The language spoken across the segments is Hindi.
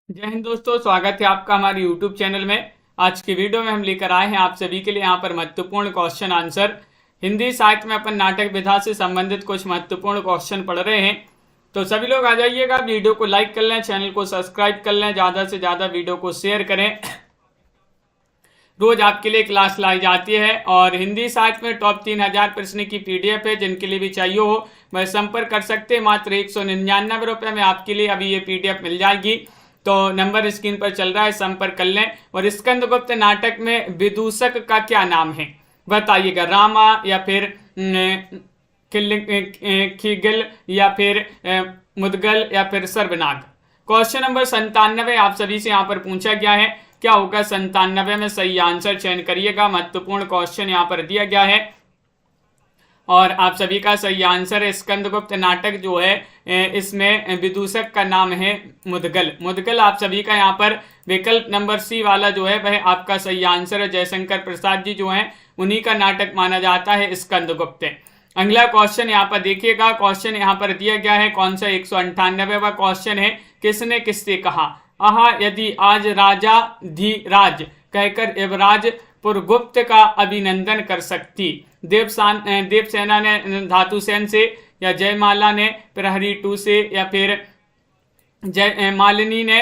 जय हिंद दोस्तों, स्वागत है आपका हमारे YouTube चैनल में। आज की वीडियो में हम लेकर आए हैं आप सभी के लिए यहाँ पर महत्वपूर्ण क्वेश्चन आंसर। हिंदी साहित्य में अपन नाटक विधा से संबंधित कुछ महत्वपूर्ण क्वेश्चन पढ़ रहे हैं, तो सभी लोग आ जाइएगा। वीडियो को लाइक कर लें, चैनल को सब्सक्राइब कर लें, ज़्यादा से ज़्यादा वीडियो को शेयर करें। रोज आपके लिए क्लास लाई जाती है और हिंदी साहित्य में टॉप 3000 प्रश्न की PDF है। जिनके लिए भी चाहिए हो वह संपर्क कर सकते हैं। मात्र 199 रुपये में आपके लिए अभी ये PDF मिल जाएगी। तो नंबर स्क्रीन पर चल रहा है, संपर्क कर लें। और स्कंदगुप्त नाटक में विदूषक का क्या नाम है बताइएगा। रामा या फिर खिगिल या फिर मुदगल या फिर सर्वनाग। क्वेश्चन नंबर 97 आप सभी से यहाँ पर पूछा गया है। क्या होगा 97 में सही आंसर चयन करिएगा। महत्वपूर्ण क्वेश्चन यहाँ पर दिया गया है और आप सभी का सही आंसर है स्कंदगुप्त नाटक जो है इसमें विदूषक का नाम है मुदगल। मुदगल आप सभी का यहाँ पर विकल्प नंबर C वाला जो है वह आपका सही आंसर है। जयशंकर प्रसाद जी जो हैं उन्हीं का नाटक माना जाता है स्कंदगुप्त। अगला क्वेश्चन यहाँ पर देखिएगा। क्वेश्चन यहाँ पर दिया गया है कौन सा 198वां क्वेश्चन है। किसने किससे कहा आहा यदि आज राजा धीराज कहकर युवराज पुरगुप्त का अभिनंदन कर सकती। देवसेना ने धातुसेन से, या जयमाला ने प्रहरी 2 से, या फिर जय मालिनी ने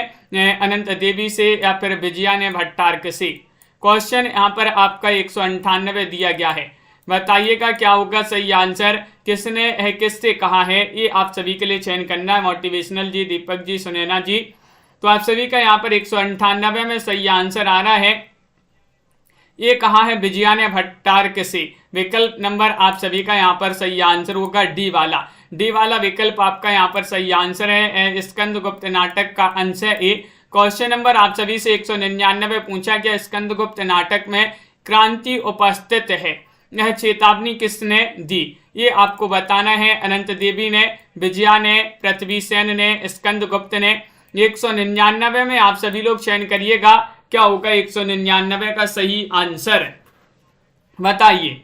अनंत देवी से, या फिर विजया ने भट्टारक से। क्वेश्चन यहाँ पर आपका 198 दिया गया है। बताइएगा क्या होगा सही आंसर। किसने है किससे कहा है, ये आप सभी के लिए चयन करना है। मोटिवेशनल जी, दीपक जी, सुनैना जी, तो आप सभी का यहाँ पर 198 में सही आंसर आ रहा है। ये कहा है विजया ने भट्टारक से। विकल्प नंबर आप सभी का यहाँ पर सही आंसर होगा डी वाला। डी वाला विकल्प आपका यहाँ पर सही आंसर है। स्कंदगुप्त नाटक का अंश है ए। क्वेश्चन नंबर आप सभी से 199 पूछा गया। स्कंदगुप्त नाटक में क्रांति उपस्थित है, यह चेतावनी किसने दी, ये आपको बताना है। अनंत देवी ने, विजया ने, पृथ्वी सेन ने, स्कंदगुप्त ने। 199 में आप सभी लोग चयन करिएगा क्या होगा 199 का सही आंसर बताइए।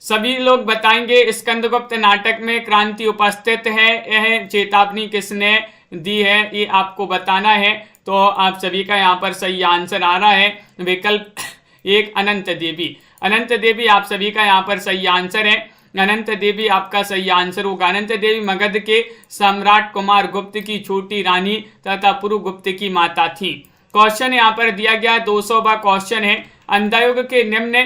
सभी लोग बताएंगे स्कंदगुप्त नाटक में क्रांति उपस्थित है, यह चेतावनी किसने दी है, ये आपको बताना है। तो आप सभी का यहाँ पर सही आंसर आ रहा है विकल्प 1 अनंत देवी। अनंत देवी आप सभी का यहाँ पर सही आंसर है। अनंत देवी आपका सही आंसर होगा। अनंत देवी मगध के सम्राट कुमार गुप्त की छोटी रानी तथा पुरुगुप्त की माता थी। क्वेश्चन यहाँ पर दिया गया 200वां क्वेश्चन है। अंधायुग के निम्न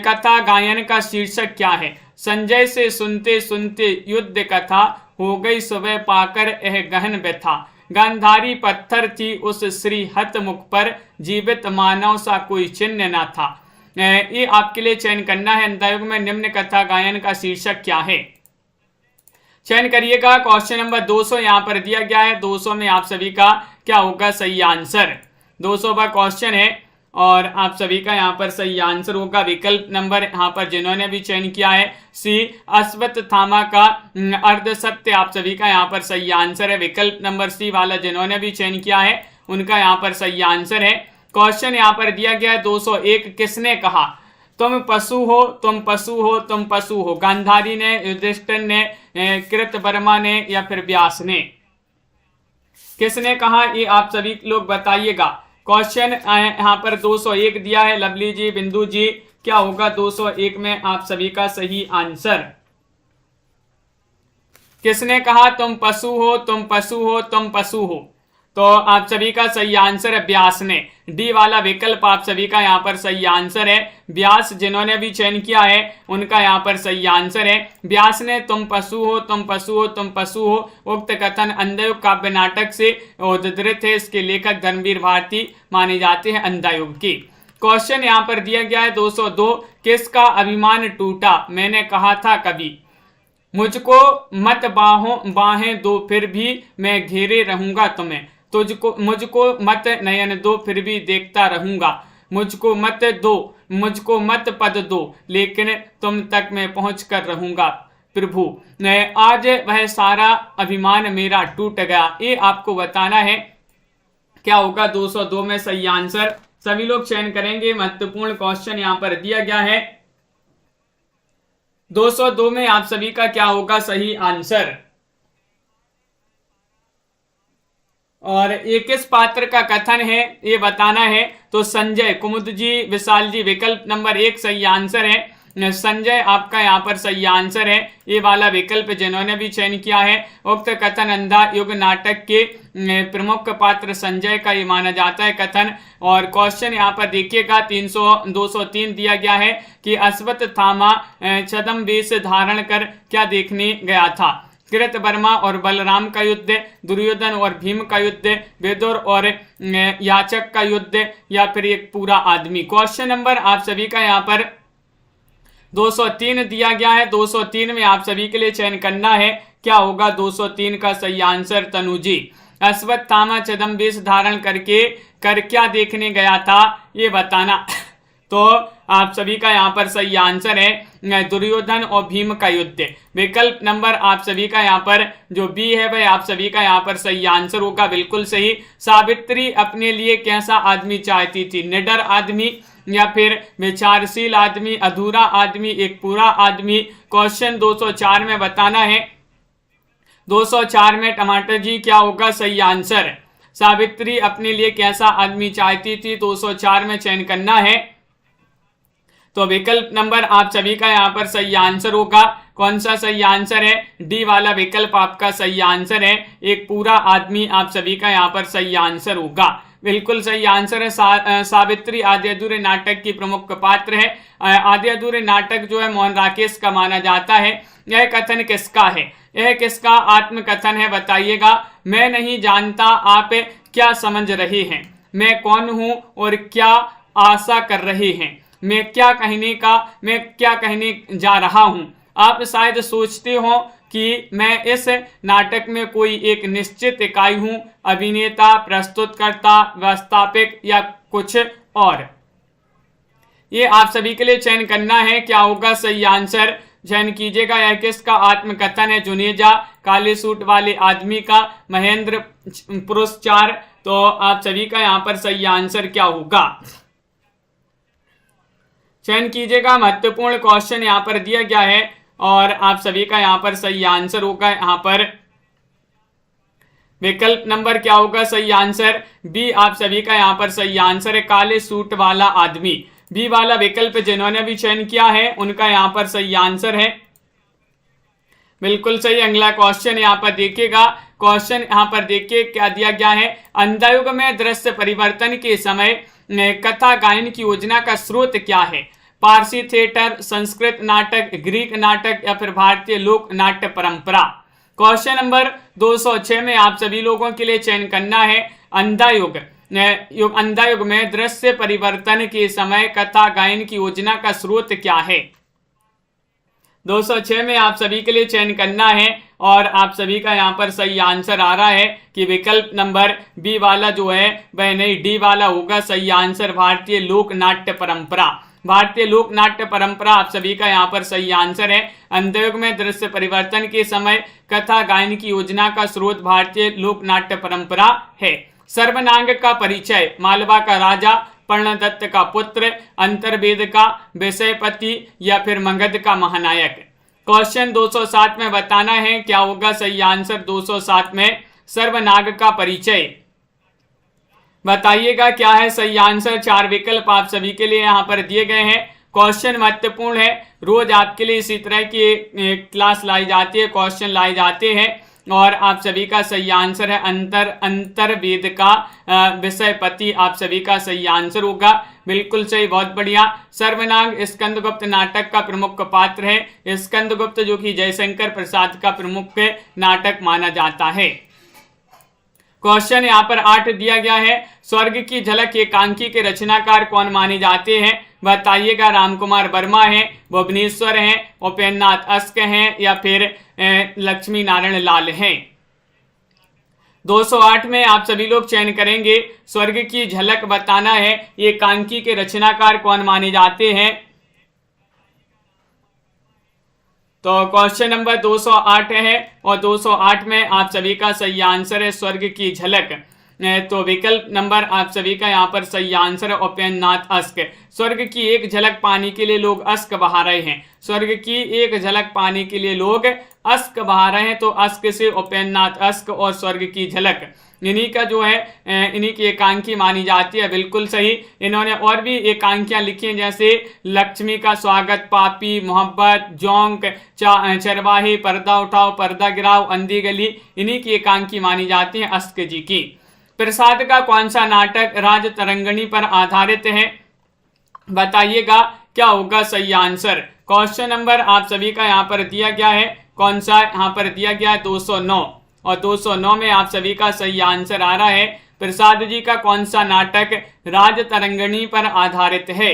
कथा गायन का शीर्षक क्या है। संजय से सुनते सुनते युद्ध कथा, हो गई सुबह पाकर यह गहन व्यथा। गांधारी पत्थर थी उस श्री हत मुख पर, जीवित मानव सा कोई चिन्ह न था। ये आपके लिए चयन करना है। अंधायुग में निम्न कथा गायन का शीर्षक क्या है, चयन करिएगा। क्वेश्चन नंबर 200 यहाँ पर दिया गया है। 200 में आप सभी का क्या होगा सही आंसर। 200वां क्वेश्चन है और आप सभी का यहाँ पर सही आंसर होगा विकल्प नंबर यहाँ पर जिन्होंने भी चयन किया है सी अश्वत्थामा का अर्ध सत्य। आप सभी का यहाँ पर सही आंसर है। विकल्प नंबर सी वाला जिन्होंने भी चयन किया है उनका यहाँ पर सही आंसर है। क्वेश्चन यहाँ पर दिया गया है 201 किसने कहा तुम पशु हो, तुम पशु हो, तुम पशु हो। गांधारी ने, युधिष्ठिर ने, कृतवर्मा ने, या फिर व्यास ने। किसने कहा ये आप सभी लोग बताइएगा। क्वेश्चन यहाँ पर 201 दिया है। लवली जी, बिंदु जी, क्या होगा 201 में आप सभी का सही आंसर। किसने कहा तुम पशु हो, तुम पशु हो, तुम पशु हो, तो आप सभी का सही आंसर है व्यास ने। डी वाला विकल्प आप सभी का यहाँ पर सही आंसर है। व्यास जिन्होंने भी चयन किया है उनका यहाँ पर सही आंसर है। व्यास ने तुम पशु हो, तुम पशु हो, तुम पशु हो उक्त कथन अंधायुग काव्य नाटक से उद्धृत है। इसके लेखक धर्मवीर भारती माने जाते हैं अंधायुग की। क्वेश्चन यहाँ पर दिया गया है 202 किसका अभिमान टूटा, मैंने कहा था कभी। मुझको मत बाहें दो फिर भी मैं घेरे रहूंगा तुम्हें। तुझको मुझको मत नयन दो फिर भी देखता रहूंगा। मुझको मत दो, मुझको मत पद दो, लेकिन तुम तक मैं पहुंच कर रहूंगा प्रभु। आज वह सारा अभिमान मेरा टूट गया। ये आपको बताना है क्या होगा 202 में सही आंसर। सभी लोग चयन करेंगे। महत्वपूर्ण क्वेश्चन यहाँ पर दिया गया है। 202 में आप सभी का क्या होगा सही आंसर। और ये किस पात्र का कथन है ये बताना है। तो संजय, कुमुद जी, विशाल जी, विकल्प नंबर 1 सही आंसर है। संजय आपका यहाँ पर सही आंसर है, ये वाला विकल्प जिन्होंने भी चयन किया है। उक्त कथन अंधा युग नाटक के प्रमुख पात्र संजय का ये माना जाता है कथन। और क्वेश्चन यहाँ पर देखिएगा 203 दिया गया है कि अश्वत्थामा छद्म वेश धारण कर क्या देखने गया था। कृत वर्मा और बलराम का युद्ध, दुर्योधन और भीम का युद्ध, विदुर और याचक का युद्ध, या फिर एक पूरा आदमी। क्वेश्चन नंबर आप सभी का यहाँ पर 203 दिया गया है। 203 में आप सभी के लिए चयन करना है, क्या होगा 203 का सही आंसर। तनु जी, अश्वत्थामा छद्म वेश धारण करके कर क्या देखने गया था ये बताना। तो आप सभी का यहाँ पर सही आंसर है दुर्योधन और भीम का युद्ध। विकल्प नंबर आप सभी का यहाँ पर जो बी है वह आप सभी का यहाँ पर सही आंसर होगा, बिल्कुल सही। सावित्री अपने लिए कैसा आदमी चाहती थी, निडर आदमी या फिर विचारशील आदमी, अधूरा आदमी, एक पूरा आदमी। क्वेश्चन 204 में बताना है। 204 में टमाटर जी क्या होगा सही आंसर। सावित्री अपने लिए कैसा आदमी चाहती थी, 204 में चयन करना है। तो विकल्प नंबर आप सभी का यहाँ पर सही आंसर होगा। कौन सा सही आंसर है, डी वाला विकल्प आपका सही आंसर है, एक पूरा आदमी आप सभी का यहाँ पर सही आंसर होगा, बिल्कुल सही आंसर है। सावित्री आधे अधूरे नाटक की प्रमुख पात्र है। आधे अधूरे नाटक जो है मोहन राकेश का माना जाता है। यह कथन किसका है, यह किसका आत्मकथन है बताइएगा। मैं नहीं जानता आप क्या समझ रहे हैं, मैं कौन हूं और क्या आशा कर रहे हैं, मैं क्या कहने जा रहा हूं। आप शायद सोचते हो कि मैं इस नाटक में कोई एक निश्चित इकाई हूं, अभिनेता, प्रस्तुतकर्ता, व्यवस्थापक या कुछ और। ये आप सभी के लिए चयन करना है, क्या होगा सही आंसर। चयन कीजिएगा, यह किसका आत्मकथन है। जुनेजा, काले सूट वाले आदमी का, महेंद्र पुरुष 4। तो आप सभी का यहाँ पर सही आंसर क्या होगा, चयन कीजिएगा। महत्वपूर्ण क्वेश्चन यहाँ पर दिया गया है और आप सभी का यहाँ पर सही आंसर होगा। यहाँ पर विकल्प नंबर क्या होगा सही आंसर, बी आप सभी का यहाँ पर सही आंसर है, काले सूट वाला आदमी। बी वाला विकल्प जिन्होंने भी चयन किया है उनका यहाँ पर सही आंसर है, बिल्कुल सही। अगला क्वेश्चन यहाँ पर देखिएगा। क्वेश्चन यहाँ पर देखिए क्या दिया गया है। अंधायुग में दृश्य परिवर्तन के समय कथा गायन की योजना का स्रोत क्या है। पारसी थिएटर, संस्कृत नाटक, ग्रीक नाटक या फिर भारतीय लोक नाट्य परंपरा। क्वेश्चन नंबर 206 में आप सभी लोगों के लिए चयन करना है। अंधायुग में दृश्य परिवर्तन के समय कथा गायन की योजना का स्रोत क्या है। 206 में आप सभी के लिए चयन करना है और आप सभी का यहाँ पर सही आंसर आ रहा है कि विकल्प नंबर बी वाला जो है वह नहीं, डी वाला होगा सही आंसर, भारतीय लोक नाट्य परंपरा। भारतीय लोक नाट्य परंपरा आप सभी का यहाँ पर सही आंसर है। अंधयुग में दृश्य परिवर्तन के समय कथा गायन की योजना का स्रोत भारतीय लोक नाट्य परंपरा है। सर्वनांग का परिचय, मालवा का राजा, पर्णदत्त का पुत्र, अंतर्वेद का विषयपति या फिर मगध का महानायक। क्वेश्चन 207 में बताना है क्या होगा सही आंसर। 207 में सर्वनाग का परिचय बताइएगा क्या है सही आंसर। 4 विकल्प आप सभी के लिए यहाँ पर दिए गए हैं। क्वेश्चन महत्वपूर्ण है, रोज आपके लिए इसी तरह की क्लास लाई जाती है, क्वेश्चन लाए जाते हैं और आप सभी का सही आंसर है अंतर्वेद का विषयपति आप सभी का सही आंसर होगा, बिल्कुल सही, बहुत बढ़िया। सर्वनाग स्कंदगुप्त नाटक का प्रमुख पात्र है। स्कंदगुप्त जो कि जयशंकर प्रसाद का प्रमुख नाटक माना जाता है। क्वेश्चन यहाँ पर 8 दिया गया है। स्वर्ग की झलक एकांकी के रचनाकार कौन माने जाते हैं बताइएगा। रामकुमार वर्मा हैं, भुवनेश्वर हैं, उपेन्द्रनाथ अस्क हैं या फिर लक्ष्मी नारायण लाल हैं। 208 में आप सभी लोग चयन करेंगे। स्वर्ग की झलक बताना है, एकांकी के रचनाकार कौन माने जाते हैं। तो क्वेश्चन नंबर 208 है और 208 में आप सभी का सही आंसर है स्वर्ग की झलक। तो विकल्प नंबर आप सभी का यहाँ पर सही आंसर है उपेन्द्रनाथ अस्क। स्वर्ग की एक झलक पाने के लिए लोग अस्क बहा रहे हैं, स्वर्ग की एक झलक पाने के लिए लोग अस्क बहा रहे हैं, तो अस्क से उपेन्द्रनाथ अस्क और स्वर्ग की झलक इन्हीं का जो है इन्हीं की एकांकी मानी जाती है। बिल्कुल सही। इन्होंने और भी एकांकियां लिखी हैं, जैसे लक्ष्मी का स्वागत, पापी, मोहब्बत, जोंक, चरवाही, पर्दा उठाओ, पर्दा गिराओ, अंधी गली, इन्हीं की एकांकी मानी जाती है अस्क जी की। प्रसाद का कौन सा नाटक राज तरंगिणी पर आधारित है? बताइएगा क्या होगा सही आंसर। क्वेश्चन नंबर आप सभी का यहाँ पर दिया गया है, कौन सा यहाँ पर दिया गया है 209, और 209 में आप सभी का सही आंसर आ रहा है प्रसाद जी का कौन सा नाटक राज तरंगिणी पर आधारित है।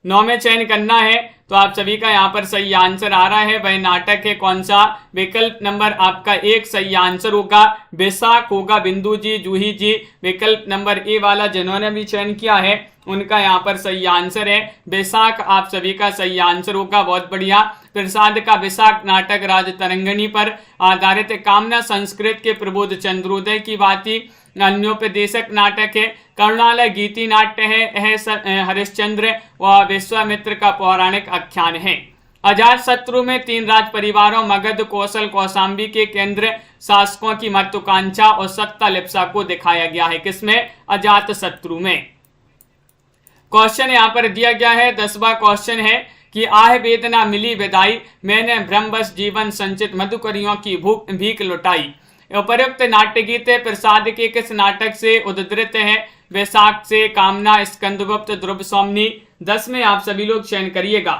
9 में चयन करना है, तो आप सभी का यहाँ पर सही आंसर आ रहा है, वह नाटक है कौन सा। विकल्प नंबर आपका 1 सही आंसर होगा, बैसाख होगा, बिंदु जी, जूही जी। विकल्प नंबर ए वाला जिन्होंने भी चयन किया है उनका यहाँ पर सही आंसर है बैसाख, आप सभी का सही आंसर होगा। बहुत बढ़िया। प्रसाद का बैसाख नाटक राज तरंगिणी पर आधारित कामना संस्कृत के प्रबोध चंद्रोदय की भांति अन्योपदेशक नाटक है। करुणालय गीति नाट्य है हरिश्चंद्र व विश्वामित्र का पौराणिक आख्यान है। अजात शत्रु में 3 राज परिवारों मगध, कौशल, कौशांबी के केंद्र शासकों की महत्वाकांक्षा और सत्ता लिप्सा को दिखाया गया है। किसमें? अजात शत्रु में। क्वेश्चन यहाँ पर दिया गया है 10वां क्वेश्चन है कि आह वेदना मिली विदाई, मैंने ब्रह्मवश जीवन संचित मधुकरियों की भीख लुटाई। उपयुक्त नाट्य गीत प्रसाद के किस नाटक से उद्धृत है? वैशाख से, कामना, स्कंदगुप्त, ध्रुव सौमनी। 10 में आप सभी लोग चयन करिएगा।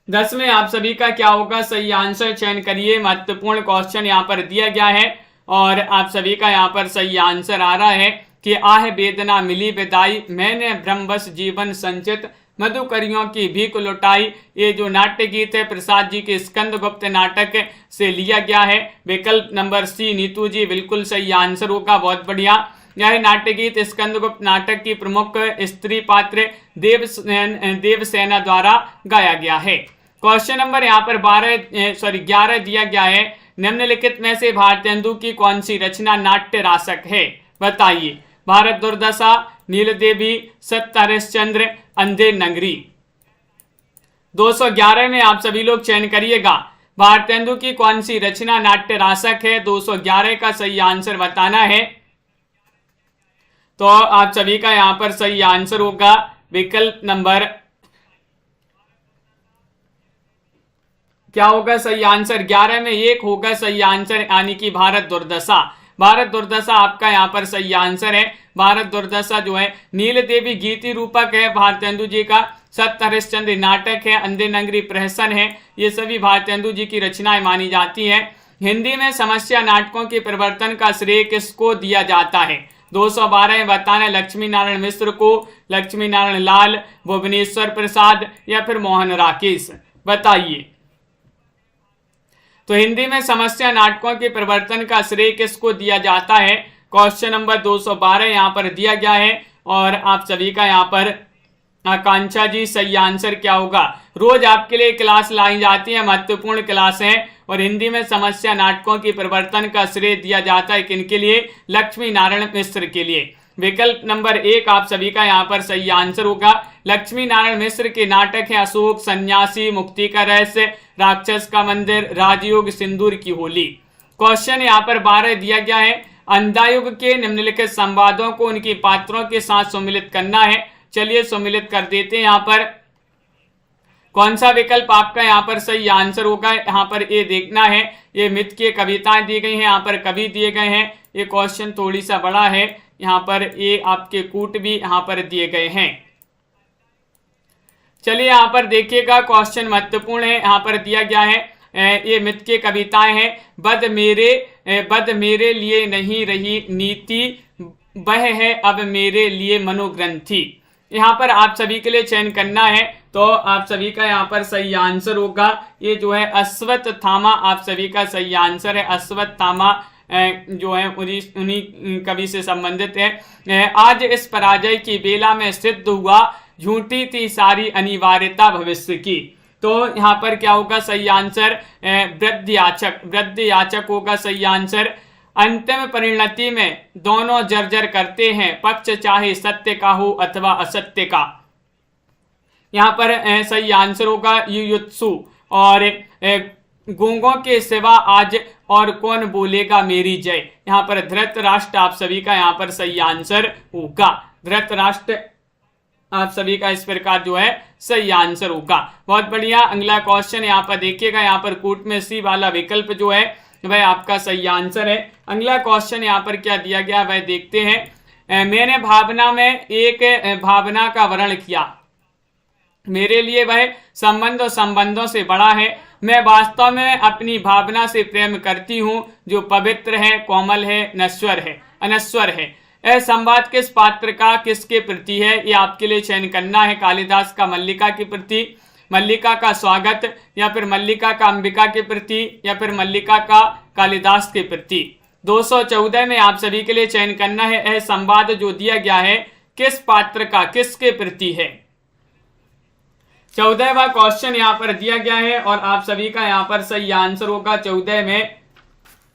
10 में आप सभी का क्या होगा सही आंसर, चयन करिए। महत्वपूर्ण क्वेश्चन यहाँ पर दिया गया है और आप सभी का यहाँ पर सही आंसर आ रहा है कि आह वेदना मिली विदाई, मैंने ब्रह्मवश जीवन संचित मधुकरियों की भीख लुटाई। ये जो नाट्य गीत है प्रसाद जी के स्कंदगुप्त नाटक से लिया गया है। विकल्प नंबर सी नीतू जी, बिल्कुल सही आंसर होगा। बहुत बढ़िया। यह नाट्य गीत स्कंदगुप्त नाटक की प्रमुख स्त्री पात्र देवसेना द्वारा गाया गया है। क्वेश्चन नंबर यहाँ पर 11 दिया गया है। निम्नलिखित में से भारतेंदु की कौन सी रचना नाट्य रासक है? बताइए। भारत दुर्दशा, नील देवी, सत्य हरिश्चंद्र, अंधे नगरी। 211 में आप सभी लोग चयन करिएगा। भारतेंदु की कौन सी रचना नाट्य रासक है? 211 का सही आंसर बताना है। तो आप सभी का यहां पर सही आंसर होगा विकल्प नंबर, क्या होगा सही आंसर? 11 में 1 होगा सही आंसर, यानी कि भारत दुर्दशा। भारत दुर्दशा आपका यहाँ पर सही आंसर है। भारत दुर्दशा जो है नील देवी गीति रूपक है भारतेंदु जी का, सत्य हरिश्चंद्र नाटक है, अंधे नगरी प्रहसन है। ये सभी भारतेंदु जी की रचनाएं मानी जाती हैं। हिंदी में समस्या नाटकों के परिवर्तन का श्रेय किसको दिया जाता है? 212 में बताना है लक्ष्मी नारायण मिश्र को, लक्ष्मी नारायण लाल, भुवनेश्वर प्रसाद या फिर मोहन राकेश। बताइए। तो हिंदी में समस्या नाटकों के परिवर्तन का श्रेय किसको दिया जाता है? क्वेश्चन नंबर 212 यहाँ पर दिया गया है और आप सभी का यहाँ पर आकांक्षा जी सही आंसर क्या होगा? रोज आपके लिए क्लास लाई जाती है, महत्वपूर्ण क्लास है और हिंदी में समस्या नाटकों के परिवर्तन का श्रेय दिया जाता है किनके लिए? लक्ष्मी नारायण मिश्र के लिए। विकल्प नंबर 1 आप सभी का यहाँ पर सही आंसर होगा। लक्ष्मी नारायण मिश्र के नाटक है अशोक, सन्यासी, मुक्ति का रहस्य, राक्षस का मंदिर, राजयोग, सिंदूर की होली। क्वेश्चन यहाँ पर 12 दिया गया है। अंधायुग के निम्नलिखित संवादों को उनकी पात्रों के साथ सम्मिलित करना है। चलिए सम्मिलित कर देते हैं। यहाँ पर कौन सा विकल्प आपका यहाँ पर सही आंसर होगा? यहाँ पर ये देखना है, ये मिथ की कविताएं दी गई हैं, यहाँ पर कवि दिए गए हैं। ये क्वेश्चन थोड़ी सा बड़ा है, यहाँ पर ये आपके कूट भी यहाँ पर दिए गए हैं। चलिए यहाँ पर देखिएगा, क्वेश्चन महत्वपूर्ण है। यहाँ पर दिया गया है ये मिथ की कविताएं हैं। बद मेरे लिए नहीं रही नीति, वह है अब मेरे लिए मनोग्रंथि। यहाँ पर आप सभी के लिए चयन करना है, तो आप सभी का यहाँ पर सही आंसर होगा ये जो है अश्वत्थामा। आप सभी का सही आंसर है अश्वत्थामा, जो है उन्हीं कवि से संबंधित है। आज इस पराजय की बेला में सिद्ध हुआ, झूठी थी सारी अनिवार्यता भविष्य की। तो यहाँ पर क्या होगा सही आंसर वृद्ध याचक होगा सही आंसर। अंतिम परिणति में दोनों जर्जर करते हैं, पक्ष चाहे सत्य का हो अथवा असत्य का। यहाँ पर सही आंसर होगा युयुत्सु। और गूंगों के सिवा आज और कौन बोलेगा मेरी जय, यहाँ पर धृतराष्ट्र आप सभी का यहाँ पर सही आंसर होगा। धृतराष्ट्र आप सभी का इस प्रकार जो है सही आंसर होगा। बहुत बढ़िया। अगला क्वेश्चन यहाँ पर देखिएगा, यहाँ पर कूट में सी वाला विकल्प जो है वह आपका सही आंसर है। अगला क्वेश्चन यहाँ पर क्या दिया गया वह देखते हैं। मैंने भावना में एक भावना का वर्णन किया, मेरे लिए वह संबंध और संबंधों से बड़ा है। मैं वास्तव में अपनी भावना से प्रेम करती हूँ, जो पवित्र है, कोमल है, अनश्वर है। यह संवाद किस पात्र का किसके प्रति है, ये आपके लिए चयन करना है। कालिदास का मल्लिका के प्रति, मल्लिका का स्वागत, या फिर मल्लिका का अंबिका के प्रति, या फिर मल्लिका का कालिदास के प्रति। 214 में आप सभी के लिए चयन करना है। यह संवाद जो दिया गया है किस पात्र का किसके प्रति है। 14वां क्वेश्चन यहाँ पर दिया गया है और आप सभी का यहाँ पर सही आंसर होगा 14 में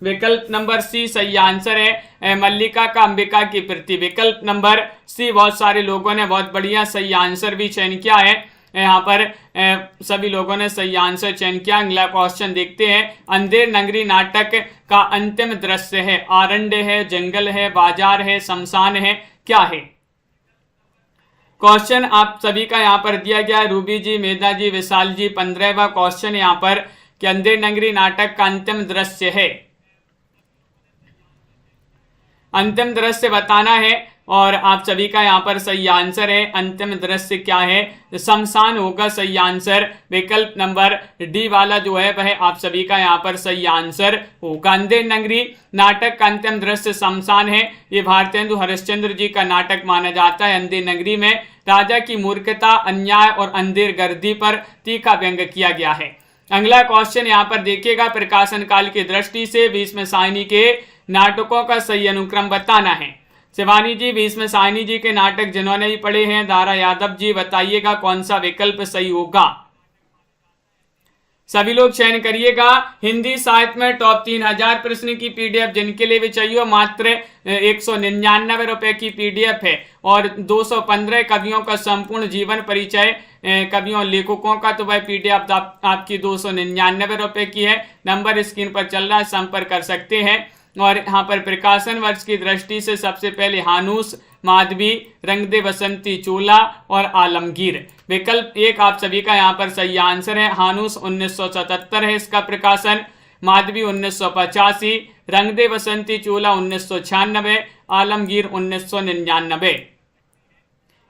विकल्प नंबर सी सही आंसर है, मल्लिका का अंबिका की प्रति। विकल्प नंबर सी बहुत सारे लोगों ने बहुत बढ़िया सही आंसर भी चयन किया है। यहाँ पर सभी लोगों ने सही आंसर चयन किया। अगला क्वेश्चन देखते हैं। अंधेर नगरी नाटक का अंतिम दृश्य है, आरण्य है, जंगल है, बाजार है, शमशान है, क्या है। क्वेश्चन आप सभी का यहाँ पर दिया गया है। रूबी जी, मेधा जी, विशाल जी। 15वां क्वेश्चन यहाँ पर कि अंधेर नगरी नाटक का अंतिम दृश्य है, अंतिम दृश्य बताना है और आप सभी का यहाँ पर सही आंसर है। अंतिम दृश्य क्या है, शमशान होगा सही आंसर। विकल्प नंबर डी वाला जो है वह आप सभी का यहाँ पर सही आंसर होगा। अंधेर नगरी नाटक का अंतिम दृश्य शमशान है। ये भारतेंदु हरिश्चंद्र जी का नाटक माना जाता है। अंधेर नगरी में राजा की मूर्खता, अन्याय और अंधेर गर्दी पर तीखा व्यंग्य किया गया है। अगला क्वेश्चन यहाँ पर देखिएगा। प्रकाशन काल की दृष्टि से भीष्म साहनी के नाटकों का सही अनुक्रम बताना है। शिवानी जी, भीष्म साहनी जी के नाटक जिन्होंने भी पढ़े हैं, दारा यादव जी, बताइएगा कौन सा विकल्प सही होगा। सभी लोग चयन करिएगा। हिंदी साहित्य में टॉप 3000 प्रश्न की पीडीएफ जिनके लिए भी चाहिए मात्र 199 रुपए की पीडीएफ है और 215 कवियों का संपूर्ण जीवन परिचय कवियों लेखकों का, तो वह पीडीएफ आपकी 299 रुपए की है। नंबर स्क्रीन पर चल रहा है, संपर्क कर सकते हैं। और यहाँ पर प्रकाशन वर्ष की दृष्टि से सबसे पहले हानूस, माधवी, रंग दे बसंती चोला और आलमगीर। विकल्प एक आप सभी का यहाँ पर सही आंसर है। हानूस 1977 है इसका प्रकाशन, माधवी 1985, रंग दे बसंती चोला 1996, आलमगीर 1999।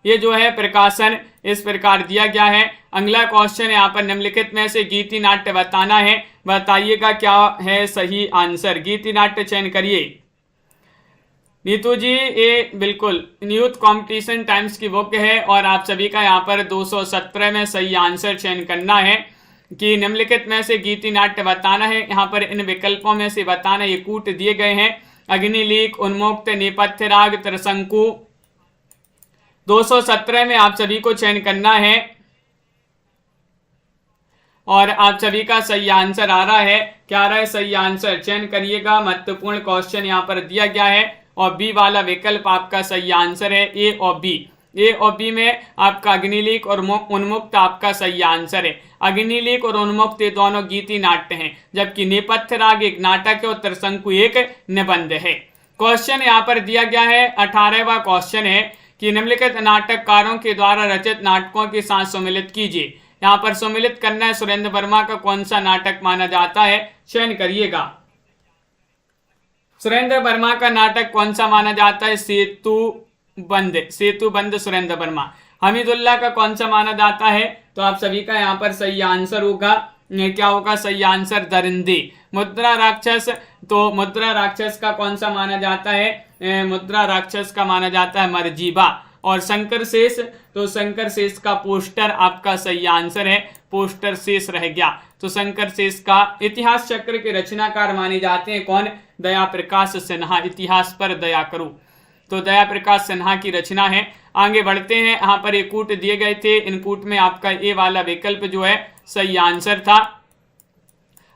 ये जो है प्रकाशन इस प्रकार दिया गया है। अगला क्वेश्चन यहाँ पर निम्नलिखित में से गीति नाट्य बताना है, बताइएगा क्या है सही आंसर। गीति नाट्य चयन करिए। नीतू जी, ये बिल्कुल यूथ कंपटीशन टाइम्स की बुक है और आप सभी का यहाँ पर 217 में सही आंसर चयन करना है कि निम्नलिखित में से गीति नाट्य बताना है। यहाँ पर इन विकल्पों में से बताना, ये कूट दिए गए हैं। अग्निलीक, उन्मुक्त, नेपथ्य राग, त्रिशंकु। 217 में आप सभी को चयन करना है और आप सभी का सही आंसर आ रहा है। क्या आ रहा है सही आंसर, चयन करिएगा। महत्वपूर्ण क्वेश्चन यहाँ पर दिया गया है और बी वाला विकल्प आपका सही आंसर है। ए और बी, ए और बी में आपका अग्निलीक और उन्मुक्त आपका सही आंसर है। अग्निलीक और उन्मुक्त ये दोनों गीति नाट्य हैं, जबकि नेपथ्य राग एक नाटक है और त्रिशंकु एक निबंध है। क्वेश्चन यहाँ पर दिया गया है। 18वां क्वेश्चन है कि निम्नलिखित नाटककारों के द्वारा रचित नाटकों के साथ सम्मिलित कीजिए। यहाँ पर सम्मिलित करना है। सुरेंद्र वर्मा का कौन सा नाटक माना जाता है, चयन करिएगा। सुरेंद्र वर्मा का नाटक कौन सा माना जाता है, सेतुबंद सुरेंद्र वर्मा। हमीदुल्लाह का कौन सा माना जाता है, तो आप सभी का यहाँ पर सही आंसर होगा, क्या होगा सही आंसर, दरिंदे। मुद्रा राक्षस, तो मुद्रा राक्षस का कौन सा माना जाता है, मुद्रा राक्षस का माना जाता है मरजीबा। और शंकर शेष, तो शंकर शेष का पोस्टर आपका सही आंसर है, पोस्टर शेष रह गया। तो शंकर शेष का इतिहास चक्र के रचनाकार माने जाते हैं कौन, दया प्रकाश सिन्हा। इतिहास पर दया करो, तो दया प्रकाश सिन्हा की रचना है। आगे बढ़ते हैं। यहाँ पर एक कूट दिए गए थे, इन कूट में आपका ए वाला विकल्प जो है सही आंसर था।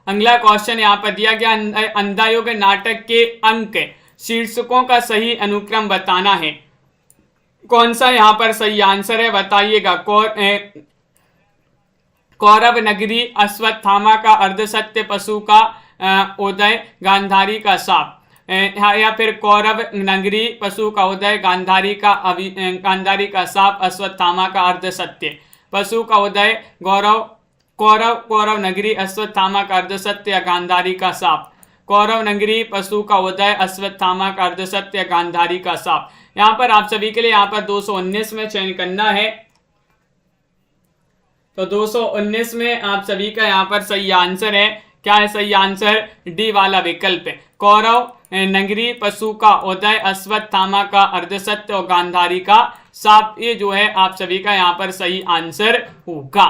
अगला क्वेश्चन यहाँ पर दिया गया, अंधायुग नाटक के अंक शीर्षकों का सही अनुक्रम बताना है। कौन सा यहाँ पर सही आंसर है बताइएगा। कौरव नगरी, अश्वत्थामा का अर्धसत्य, पशु का उदय, गांधारी का शाप, या फिर कौरव नगरी, पशु का उदय, गांधारी का शाप, अश्वत्थामा का अर्धसत्य। पशु का उदय कौरव नगरी, अश्वत्थामा का अर्धसत्य या गांधारी का शाप। कौरव नगरी, पशु का उदय, अश्वत्थामा का अर्धसत्य, गांधारी का शाप। यहाँ पर आप सभी के लिए यहाँ पर 219 में चयन करना है। तो 219 में आप सभी का यहाँ पर सही आंसर है। क्या है सही आंसर? डी वाला विकल्प है। कौरव नगरी, पशु का उदय, अश्वत्थामा का अर्धसत्य और गांधारी का शाप, ये जो है आप सभी का यहाँ पर सही आंसर होगा।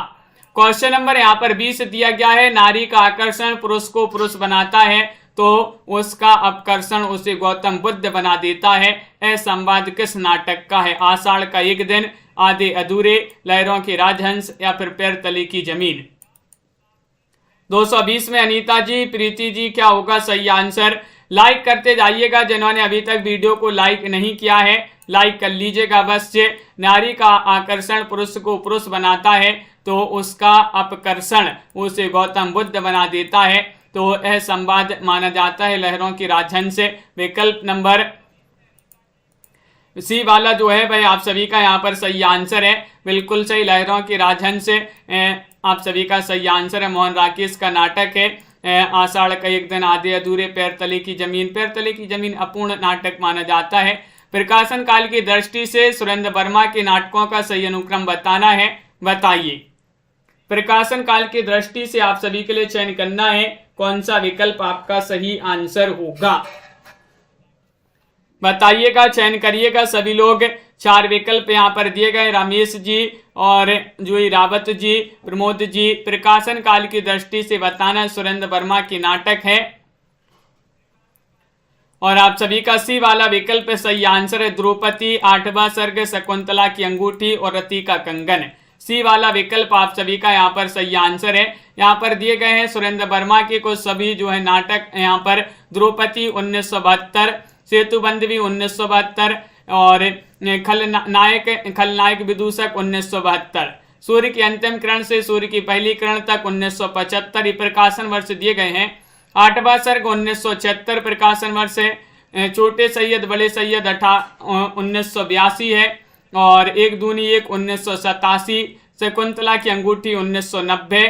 क्वेश्चन नंबर यहाँ पर 20 दिया गया है, नारी का आकर्षण पुरुष को पुरुष बनाता है तो उसका अपकर्षण उसे गौतम बुद्ध बना देता है। यह संवाद किस नाटक का है? आषाढ़ का एक दिन, आधे अधूरे, लहरों के राजहंस या फिर पैर तले की जमीन। 220 में अनीता जी, प्रीति जी, क्या होगा सही आंसर? लाइक करते जाइएगा। जिन्होंने अभी तक वीडियो को लाइक नहीं किया है लाइक कर लीजिएगा अवश्य। नारी का आकर्षण पुरुष को पुरुष बनाता है तो उसका अपकर्षण उसे गौतम बुद्ध बना देता है, तो यह संवाद माना जाता है लहरों की राजहंस। विकल्प नंबर सी वाला जो है भाई आप सभी का यहाँ पर सही आंसर है, बिल्कुल सही। लहरों की राजहंस आप सभी का सही आंसर है। मोहन राकेश का नाटक है। आषाढ़ का एक दिन, आधे अधूरे, पैर तले की जमीन। पैर तले की जमीन अपूर्ण नाटक माना जाता है। प्रकाशन काल की दृष्टि से सुरेंद्र वर्मा के नाटकों का सही अनुक्रम बताना है, बताइए। प्रकाशन काल की दृष्टि से आप सभी के लिए चयन करना है कौन सा विकल्प आपका सही आंसर होगा, बताइएगा, चयन करिएगा सभी लोग। 4 विकल्प यहाँ पर दिए गए, रमेश जी और जूही रावत जी, प्रमोद जी। प्रकाशन काल की दृष्टि से बताना सुरेंद्र वर्मा की नाटक है और आप सभी का सी वाला विकल्प सही आंसर है। द्रौपदी, 8वां सर्ग, शकुंतला की अंगूठी और रति का कंगन। सी वाला विकल्प आप सभी का यहाँ पर सही आंसर है। यहाँ पर दिए गए हैं सुरेंद्र वर्मा के कुछ सभी जो है नाटक, यहाँ पर द्रौपदी 1972, सेतुबंध भी 1972 और खलनायक विदूषक 1972, सूर्य की अंतिम किरण से सूर्य की पहली किरण तक 1975 ये प्रकाशन वर्ष दिए गए हैं। 8वां सर्ग 1976 प्रकाशन वर्ष है। छोटे सैयद बड़े सैयद 1982 है और एक दूनी एक 1987। शकुंतला की अंगूठी 1990,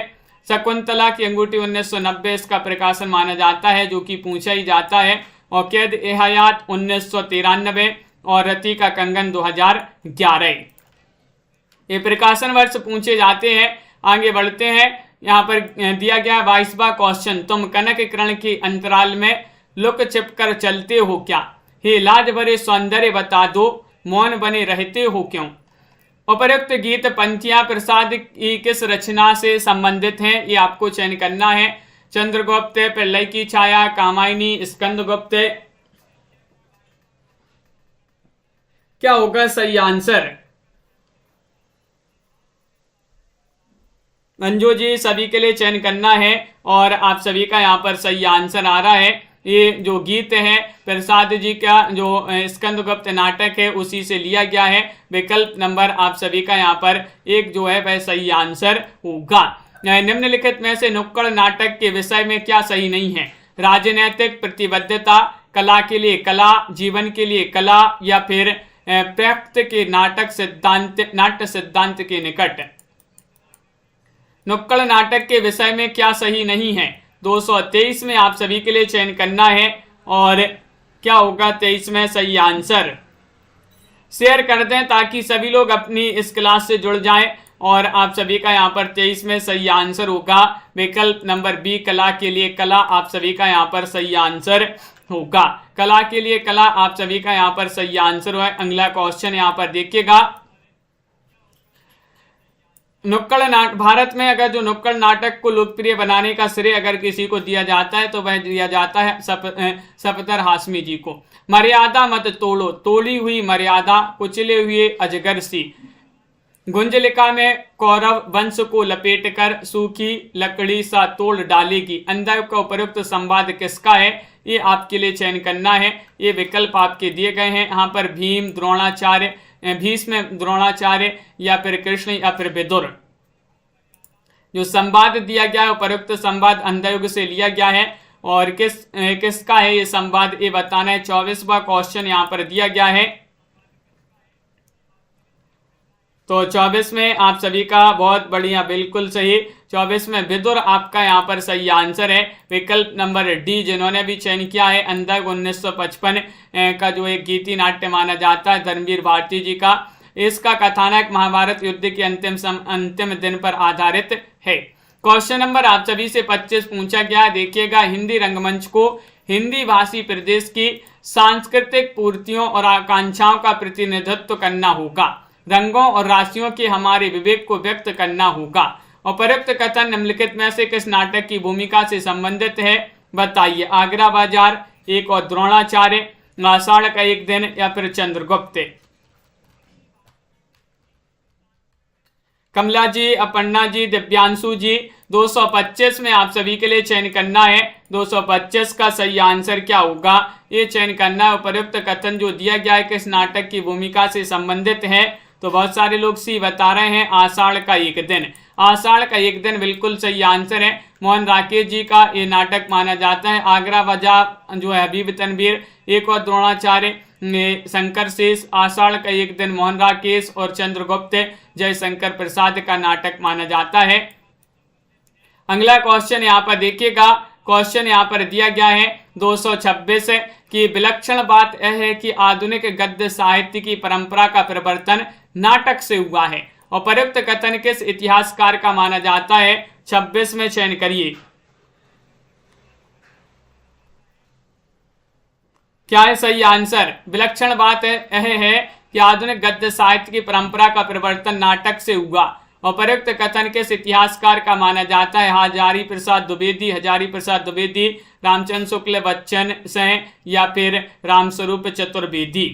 शकुंतला की अंगूठी 1990 इसका प्रकाशन माना जाता है जो कि पूछा ही जाता है। और कैद ए हयात 1993 और रति का कंगन 2011 ये प्रकाशन वर्ष पूछे जाते हैं। आगे बढ़ते हैं, यहाँ पर दिया गया 22वां क्वेश्चन, तुम कनक किरण के अंतराल में लुक छिप कर चलते हो क्या? हे लाज भरे सौंदर्य बता दो, मौन बने रहते हो क्यों? उपरोक्त गीत पंक्तियां प्रसाद की किस रचना से संबंधित हैं? ये आपको चयन करना है। चंद्रगुप्त, प्रलय की छाया, कामायनी, स्कंदगुप्त। क्या होगा सही आंसर? मंजू जी सभी के लिए चयन करना है और आप सभी का यहाँ पर सही आंसर आ रहा है। ये जो गीत है प्रसाद जी का जो स्कंदगुप्त नाटक है उसी से लिया गया है। विकल्प नंबर आप सभी का यहाँ पर एक जो है वह सही आंसर होगा। निम्नलिखित में से नुक्कड़ नाटक के विषय में क्या सही नहीं है? राजनैतिक प्रतिबद्धता, कला के लिए कला, जीवन के लिए कला या फिर प्रकृति के नाट्य सिद्धांत के निकट। नुक्कड़ नाटक के विषय में क्या सही नहीं है? 223 में आप सभी के लिए चयन करना है और क्या होगा 23 में सही आंसर? शेयर कर दें ताकि सभी लोग अपनी इस क्लास से जुड़ जाएं और आप सभी का यहाँ पर 23 में सही आंसर होगा। विकल्प नंबर बी, कला के लिए कला, आप सभी का यहाँ पर सही आंसर होगा। कला के लिए कला आप सभी का यहाँ पर सही आंसर है। अगला क्वेश्चन यहाँ पर देखिएगा, नुक्कड़ नाटक भारत में अगर जो नुक्कड़ नाटक को लोकप्रिय बनाने का श्रेय अगर किसी को दिया जाता है तो वह दिया जाता है सफदर हाशमी जी को। मर्यादा मत तोड़ो, तोड़ी हुई मर्यादा, कुचले हुए अजगर सी, गुंजलिका में कौरव वंश को लपेटकर सूखी लकड़ी सा तोड़ डालेगी, अंदर का उपयुक्त संवाद किसका है, ये आपके लिए चयन करना है। ये विकल्प आपके दिए गए हैं यहाँ पर, भीम, द्रोणाचार्य, भीष्म, द्रोणाचार्य या फिर कृष्ण या फिर विदुर। जो संवाद दिया गया है उपयुक्त संवाद अंधयुग से लिया गया है और किसका है ये संवाद, ये बताना है। 24वां क्वेश्चन यहाँ पर दिया गया है। तो 24 में आप सभी का बहुत बढ़िया, बिल्कुल सही। 24 में विदुर आपका यहाँ पर सही आंसर है। विकल्प नंबर डी जिन्होंने भी चयन किया है, अंधक 1955 का जो एक गीति नाट्य माना जाता है धर्मवीर भारती जी का। इसका कथानक महाभारत युद्ध के अंतिम दिन पर आधारित है। क्वेश्चन नंबर आप सभी से 25 पूछा गया है। देखिएगा, हिंदी रंगमंच को हिंदी भाषी प्रदेश की सांस्कृतिक पूर्तियों और आकांक्षाओं का प्रतिनिधित्व करना होगा, रंगों और राशियों के हमारे विवेक को व्यक्त करना होगा। उपयुक्त कथन निम्नलिखित में से किस नाटक की भूमिका से संबंधित है, बताइए। आगरा बाजार, एक और द्रोणाचार्य, आषाढ़ का एक दिन या फिर चंद्रगुप्त। कमला जी, अपर्णा जी, दिव्यांशु जी, 225 में आप सभी के लिए चयन करना है। 225 का सही आंसर क्या होगा, ये चयन करना है। उपयुक्त कथन जो दिया गया है किस नाटक की भूमिका से संबंधित है, तो बहुत सारे लोग सी बता रहे हैं, आषाढ़ का एक दिन। आषाढ़ का एक दिन बिल्कुल सही आंसर है। मोहन राकेश जी का ये नाटक माना जाता है। आगरा बाजार जो है हबीब तनवीर, एक और द्रोणाचार्य शंकर शेष, आषाढ़ का एक दिन मोहन राकेश और चंद्रगुप्त जयशंकर प्रसाद का नाटक माना जाता है। अगला क्वेश्चन यहाँ पर देखिएगा, क्वेश्चन यहाँ पर दिया गया है 226 की विलक्षण बात यह है कि आधुनिक गद्य साहित्य की परंपरा का परिवर्तन नाटक से हुआ है। उपयुक्त कथन किस इतिहासकार का माना जाता है, 26 में चयन करिए। क्या है सही आंसर, विलक्षण बात यह है कि आधुनिक गद्य साहित्य की परंपरा का परिवर्तन नाटक से हुआ। उपयुक्त कथन किस इतिहासकार का माना जाता है, हजारी प्रसाद द्विवेदी, हजारी प्रसाद द्विवेदी, रामचंद्र शुक्ल बच्चन से या फिर रामस्वरूप चतुर्वेदी।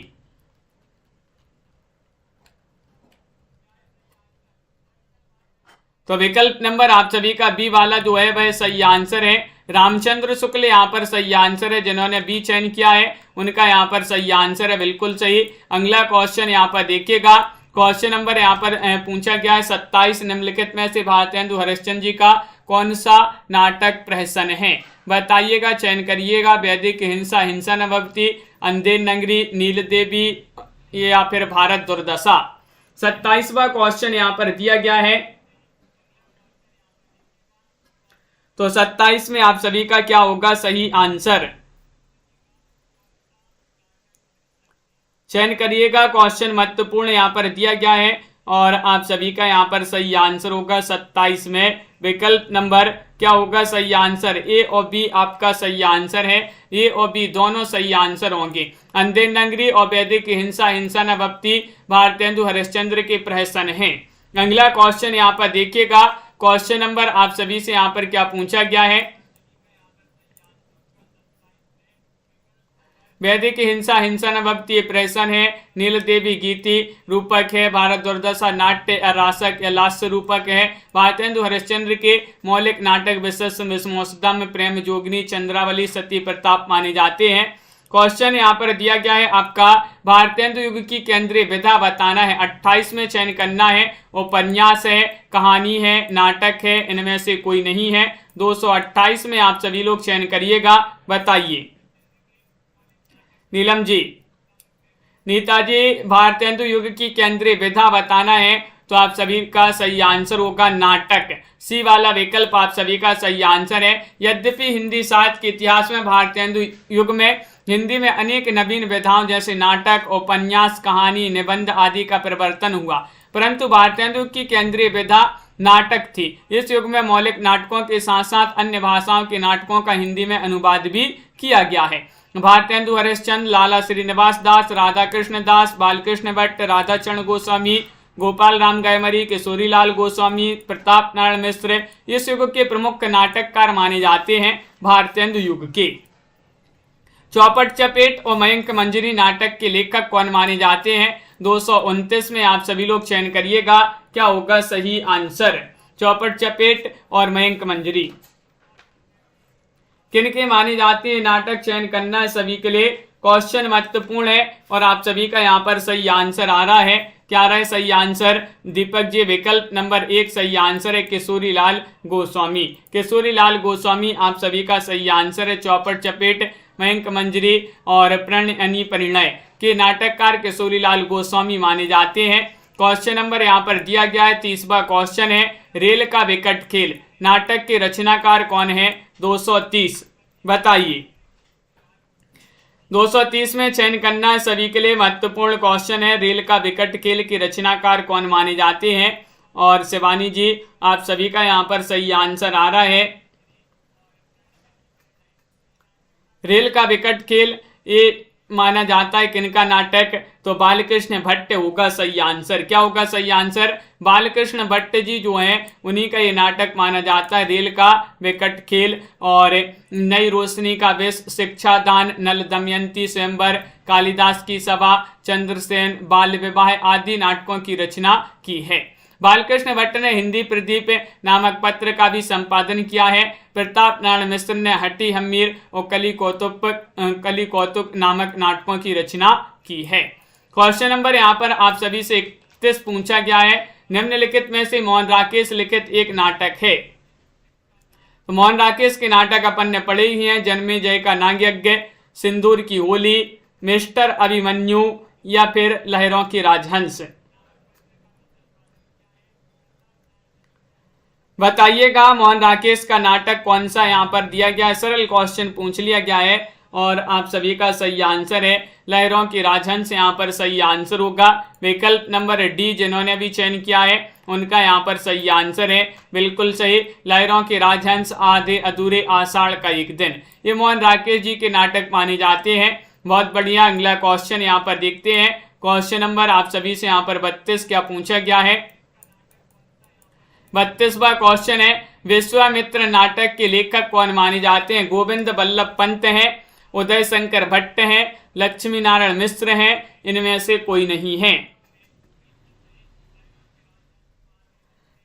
तो विकल्प नंबर आप सभी का बी वाला जो है वह सही आंसर है। रामचंद्र शुक्ल यहाँ पर सही आंसर है। जिन्होंने बी चयन किया है उनका यहाँ पर सही आंसर है, बिल्कुल सही। अगला क्वेश्चन यहाँ पर देखिएगा, क्वेश्चन नंबर यहाँ पर पूछा गया है 27 निम्नलिखित में से भारतेंदु हरिश्चंद्र जी का कौन सा नाटक प्रहसन है, बताइएगा, चयन करिएगा। वैदिक हिंसा, हिंसा न भवती, अंधेर नगरी, नील देवी या फिर भारत दुर्दशा। 27वां क्वेश्चन यहाँ पर दिया गया है। तो 27 में आप सभी का क्या होगा सही आंसर, चयन करिएगा। क्वेश्चन महत्वपूर्ण यहाँ पर दिया गया है और आप सभी का यहाँ पर सही आंसर होगा 27 में। विकल्प नंबर क्या होगा सही आंसर, ए और बी आपका सही आंसर है। ए और बी दोनों सही आंसर होंगे। अंधेर नगरी और वैदिक हिंसा, हिंसा न भवती भारतेंदु हरिश्चंद्र के प्रहसन है। अगला क्वेश्चन यहाँ पर देखिएगा, क्वेश्चन नंबर आप सभी से यहाँ पर क्या पूछा गया है, वैदिक हिंसा, हिंसा न भवती प्रहसन है, नील देवी गीति रूपक है, भारत दुर्दशा नाट्य रासक या लास्य रूपक है। भारतेंदु हरिश्चंद्र के मौलिक नाटक विश्वोत्तम, प्रेम जोगिनी, चंद्रावली, सती प्रताप माने जाते हैं। क्वेश्चन यहाँ पर दिया गया है आपका भारतेंदु युग की केंद्रीय विधा बताना है। 28 में चयन करना है। उपन्यास है, कहानी है, नाटक है, इनमें से कोई नहीं है। 228 में आप सभी लोग चयन करिएगा, बताइए। नीलम जी, नेताजी भारतेंदु युग की केंद्रीय विधा बताना है, तो आप सभी का सही आंसर होगा नाटक। सी वाला विकल्प आप सभी का सही आंसर है। यद्यपि हिंदी साहित्य के इतिहास में भारतेंदु युग में हिंदी में अनेक नवीन विधाओं जैसे नाटक, उपन्यास, कहानी, निबंध आदि का परिवर्तन हुआ, परंतु भारतेंदु युग की केंद्रीय विधा नाटक थी। इस युग में मौलिक नाटकों के साथ साथ अन्य भाषाओं के नाटकों का हिंदी में अनुवाद भी किया गया है। भारतेंदु हरिश्चंद्र, लाला श्रीनिवास दास, राधा कृष्ण दास, बालकृष्ण भट्ट, राधाचरण गोस्वामी, गोपाल राम गयमरी, किशोरी लाल गोस्वामी, प्रताप नारायण मिश्र इस युग के प्रमुख नाटककार माने जाते हैं भारतेंदु युग के। चौपट चपेट और मयंक मंजरी नाटक के लेखक कौन माने जाते हैं, 229 में आप सभी लोग चयन करिएगा क्या होगा सही आंसर। चौपट चपेट और मयंक मंजरी किनके माने जाते हैं नाटक, चयन करना है सभी के लिए। क्वेश्चन महत्वपूर्ण है और आप सभी का यहाँ पर सही आंसर आ रहा है। क्या रहा है सही आंसर? दीपक जी विकल्प नंबर 1 सही आंसर है किशोरी लाल गोस्वामी। किशोरी लाल गोस्वामी आप सभी का सही आंसर है। चौपट चपेट, मयंक मंजरी और प्रणयनी परिणय के नाटककार किशोरी लाल गोस्वामी माने जाते हैं। क्वेश्चन नंबर यहाँ पर दिया गया है 30वां क्वेश्चन है रेल का विकट खेल नाटक के रचनाकार कौन है? 230 बताइए। 230 में चयन करना है सभी के लिए महत्वपूर्ण क्वेश्चन है। रेल का विकट खेल के रचनाकार कौन माने जाते हैं? और शिवानी जी आप सभी का यहाँ पर सही आंसर आ रहा है। रेल का विकट खेल ये माना जाता है किनका नाटक? तो बालकृष्ण भट्ट होगा सही आंसर। क्या होगा सही आंसर? बालकृष्ण भट्ट जी जो हैं उन्हीं का ये नाटक माना जाता है रेल का विकट खेल। और नई रोशनी का विष, शिक्षा दान, नल दमयंती, स्वयंवर, कालिदास की सभा, चंद्रसेन, बाल विवाह आदि नाटकों की रचना की है। बालकृष्ण भट्ट ने हिंदी प्रदीप नामक पत्र का भी संपादन किया है। प्रताप नारायण मिश्र ने हट्टी हम्मीर और कली कौतुक नामक नाटकों की रचना की है। क्वेश्चन नंबर यहाँ पर आप सभी से 31 पूछा गया है निम्नलिखित में से मोहन राकेश लिखित एक नाटक है। तो मोहन राकेश के नाटक अपन ने पढ़े ही हैं। जन्मेजय का नागयज्ञ, सिंदूर की होली, मिस्टर अभिमन्यु या फिर लहरों की राजहंस। बताइएगा मोहन राकेश का नाटक कौन सा यहाँ पर दिया गया है। सरल क्वेश्चन पूछ लिया गया है और आप सभी का सही आंसर है लहरों की राजहंस यहाँ पर सही आंसर होगा। विकल्प नंबर डी जिन्होंने भी चयन किया है उनका यहाँ पर सही आंसर है बिल्कुल सही। लहरों के राजहंस, आधे अधूरे, आषाढ़ का एक दिन, ये मोहन राकेश जी के नाटक माने जाते हैं। बहुत बढ़िया। अगला क्वेश्चन यहाँ पर देखते हैं। क्वेश्चन नंबर आप सभी से यहाँ पर 32 क्या पूछा गया है? 32वां क्वेश्चन है विश्वामित्र नाटक के लेखक कौन माने जाते हैं? गोविंद बल्लभ पंत हैं, उदय शंकर भट्ट हैं, लक्ष्मी नारायण मिश्र हैं, इनमें से कोई नहीं है।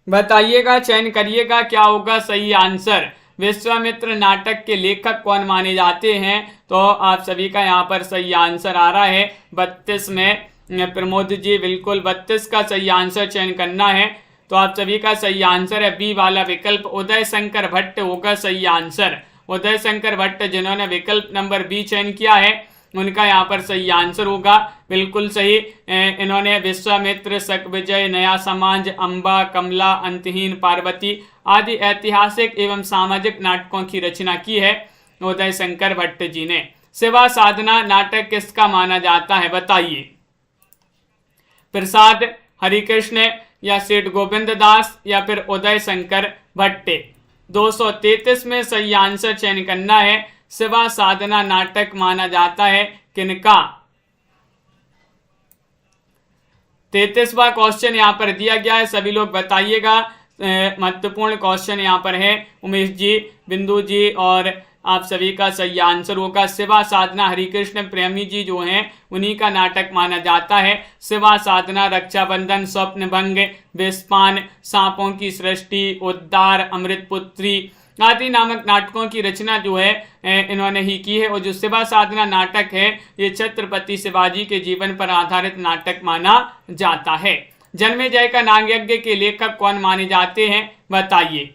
बताइएगा, चयन करिएगा क्या होगा सही आंसर। विश्वामित्र नाटक के लेखक कौन माने जाते हैं? तो आप सभी का यहाँ पर सही आंसर आ रहा है 32 में प्रमोद जी बिल्कुल 32 का सही आंसर चयन करना है। तो आप सभी का सही आंसर है बी वाला विकल्प उदय शंकर भट्ट होगा सही आंसर। उदय शंकर भट्ट जिन्होंने विकल्प नंबर बी चयन किया है उनका यहाँ पर सही आंसर होगा बिल्कुल सही। इन्होंने विश्वामित्र, शकविजय, नया समाज, अम्बा, कमला, अंतहीन, पार्वती आदि ऐतिहासिक एवं सामाजिक नाटकों की रचना की है उदय शंकर भट्ट जी ने। सेवा साधना नाटक किसका माना जाता है? बताइए। प्रसाद, हरिकृष्ण या सेठ गोविंद दास या फिर उदय शंकर भट्ट। 233 में सही आंसर चयन करना है। सेवा साधना नाटक माना जाता है किनका? 33वां क्वेश्चन यहाँ पर दिया गया है, सभी लोग बताइएगा। महत्वपूर्ण क्वेश्चन यहाँ पर है। उमेश जी, बिंदु जी और आप सभी का सही आंसर होगा सेवा साधना। हरिकृष्ण प्रेमी जी जो हैं उन्हीं का नाटक माना जाता है सेवा साधना। रक्षाबंधन, स्वप्न भंग, विस्पान, सांपों की सृष्टि, उद्धार, अमृतपुत्री आदि नामक नाटकों की रचना जो है इन्होंने ही की है। और जो सेवा साधना नाटक है ये छत्रपति शिवाजी के जीवन पर आधारित नाटक माना जाता है। जन्मेजय का नागयज्ञ के लेखक कौन माने जाते हैं? बताइए।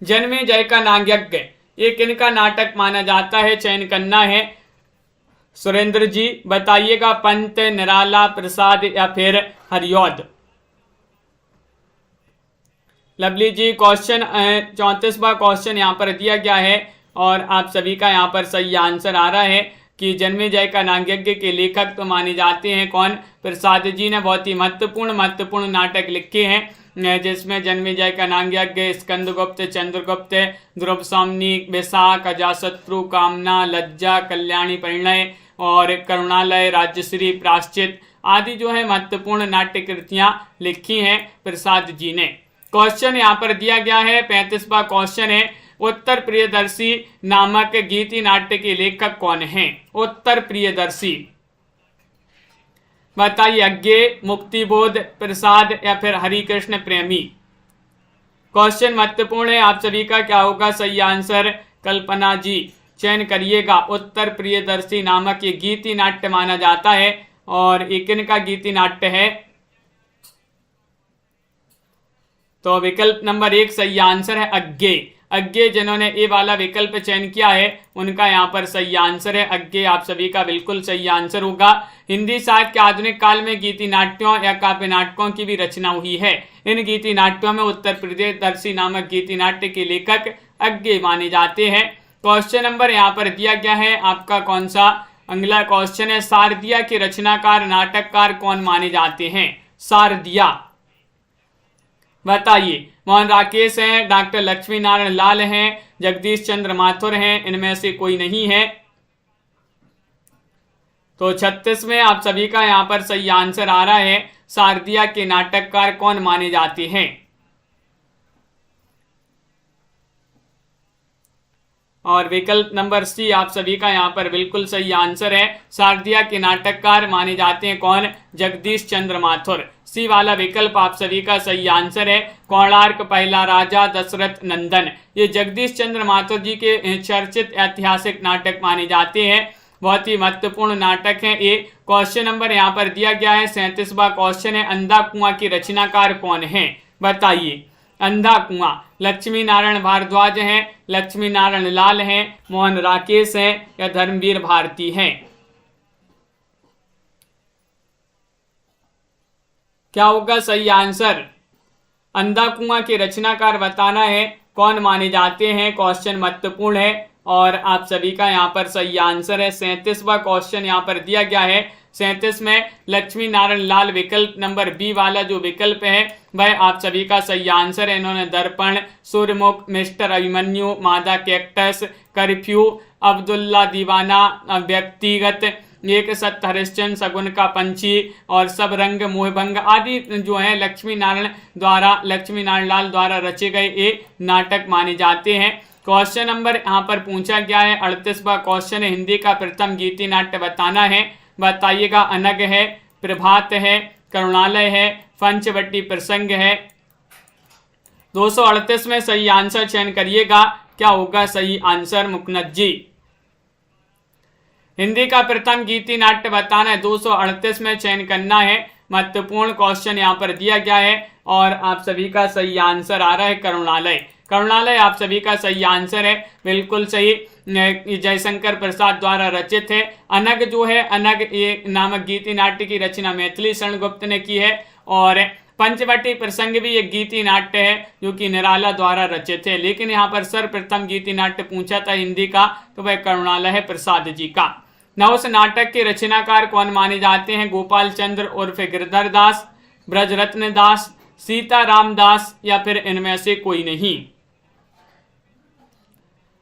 जन्मेजय का नागयज्ञ ये किनका नाटक माना जाता है? चयन करना है। सुरेंद्र जी बताइएगा, पंत, निराला, प्रसाद या फिर हरिऔध। लवली जी, क्वेश्चन 34वां क्वेश्चन यहाँ पर दिया गया है और आप सभी का यहाँ पर सही आंसर आ रहा है कि जन्मेजय का नागयज्ञ के लेखक तो माने जाते हैं कौन? प्रसाद जी ने बहुत ही महत्वपूर्ण नाटक लिखे हैं जिसमें जन्मेजय का नागयज्ञ, स्कंदगुप्त, चंद्रगुप्त, ध्रुव सामनी, विशाख, अजाशत्रु, कामना, लज्जा, कल्याणी परिणय और करुणालय, राज्यश्री, प्राश्चित आदि जो है महत्वपूर्ण नाट्य कृतियां लिखी हैं प्रसाद जी ने। क्वेश्चन यहाँ पर दिया गया है 35वां क्वेश्चन है, उत्तर प्रियदर्शी नामक गीति नाट्य के लेखक कौन हैं? उत्तर प्रियदर्शी। बताइए, अज्ञे, मुक्तिबोध, प्रसाद या फिर हरिकृष्ण प्रेमी। क्वेश्चन महत्वपूर्ण है आप सभी का। क्या होगा सही आंसर? कल्पना जी, चयन करिएगा। उत्तर प्रियदर्शी नामक ये गीति नाट्य माना जाता है और ये किन का गीति नाट्य है? तो विकल्प नंबर 1 सही आंसर है अज्ञे। अज्ञे जिन्होंने ए वाला विकल्प चयन किया है उनका यहाँ पर सही आंसर है अज्ञे। आप सभी का बिल्कुल सही आंसर होगा। हिंदी साहित्य के आधुनिक काल में गीति नाट्यों या काव्य नाटकों की भी रचना हुई है। इन गीति नाट्यों में उत्तर प्रियदर्शी नामक गीति नाट्य के लेखक अज्ञे माने जाते हैं। क्वेश्चन नंबर यहाँ पर दिया गया है आपका कौन सा? अगला क्वेश्चन है, शारदिया के रचनाकार नाटककार कौन माने जाते हैं? शारदिया, बताइए। मोहन राकेश हैं, डॉक्टर लक्ष्मी नारायण लाल हैं, जगदीश चंद्र माथुर हैं, इनमें से कोई नहीं है। तो 36 में आप सभी का यहाँ पर सही आंसर आ रहा है शारदिया के नाटककार कौन माने जाते हैं? और विकल्प नंबर सी आप सभी का यहाँ पर बिल्कुल सही आंसर है। शारदिया के नाटककार माने जाते हैं कौन? जगदीश चंद्र माथुर। सी वाला विकल्प आप सभी का सही आंसर है। कोणार्क पहला राजा दशरथ नंदन, ये जगदीश चंद्र माथुर जी के चर्चित ऐतिहासिक नाटक माने जाते हैं। बहुत ही महत्वपूर्ण नाटक है ये। क्वेश्चन नंबर यहाँ पर दिया गया है 37वां क्वेश्चन है, अंधा कुआं की रचनाकार कौन है? बताइए। अंधा कुआं, लक्ष्मी नारायण भारद्वाज हैं, लक्ष्मी नारायण लाल हैं, मोहन राकेश हैं या धर्मवीर भारती हैं? क्या होगा सही आंसर? अंधा कुआं के रचनाकार बताना है कौन माने जाते हैं। क्वेश्चन महत्वपूर्ण है और आप सभी का यहाँ पर सही आंसर है। 37वां क्वेश्चन यहाँ पर दिया गया है। 37 में लक्ष्मी नारायण लाल विकल्प नंबर बी वाला जो विकल्प है वह आप सभी का सही आंसर है। इन्होंने दर्पण, सूर्यमुख, मिस्टर अभिमन्यु, मादा कैक्टस, कर्फ्यू, अब्दुल्ला दीवाना, व्यक्तिगत, एक सत्य हरिश्चंद्र, शगुन का पंछी और सब रंग मोहभंग आदि जो है लक्ष्मी नारायण लाल द्वारा रचे गए ये नाटक माने जाते हैं। क्वेश्चन नंबर यहाँ पर पूछा गया है 38वां क्वेश्चन है, हिंदी का प्रथम गीति नाट्य बताना है। बताइएगा। अनग है, प्रभात है, करुणालय है, पंचवटी प्रसंग है। 238 में सही आंसर चयन करिएगा। क्या होगा सही आंसर? मुकनद जी। हिंदी का प्रथम गीति नाट्य बताना है, 238 में चयन करना है। महत्वपूर्ण क्वेश्चन यहाँ पर दिया गया है और आप सभी का सही आंसर आ रहा है करुणालय। करुणालय आप सभी का सही आंसर है, बिल्कुल सही। जयशंकर प्रसाद द्वारा रचित है। अनग जो है, अनग ये नामक गीति नाट्य की रचना मैथिली शरण गुप्त ने की है और पंचवटी प्रसंग भी एक गीति नाट्य है जो कि निराला द्वारा रचित है। लेकिन यहाँ पर सर्वप्रथम गीति नाट्य पूछा था हिंदी का तो वह करुणालय है प्रसाद जी का। नवस नाटक के रचनाकार कौन माने जाते हैं? गोपाल चंद्र उर्फ गिरधर दास, ब्रजरत्न दास, सीताराम दास या फिर इनमें से कोई नहीं।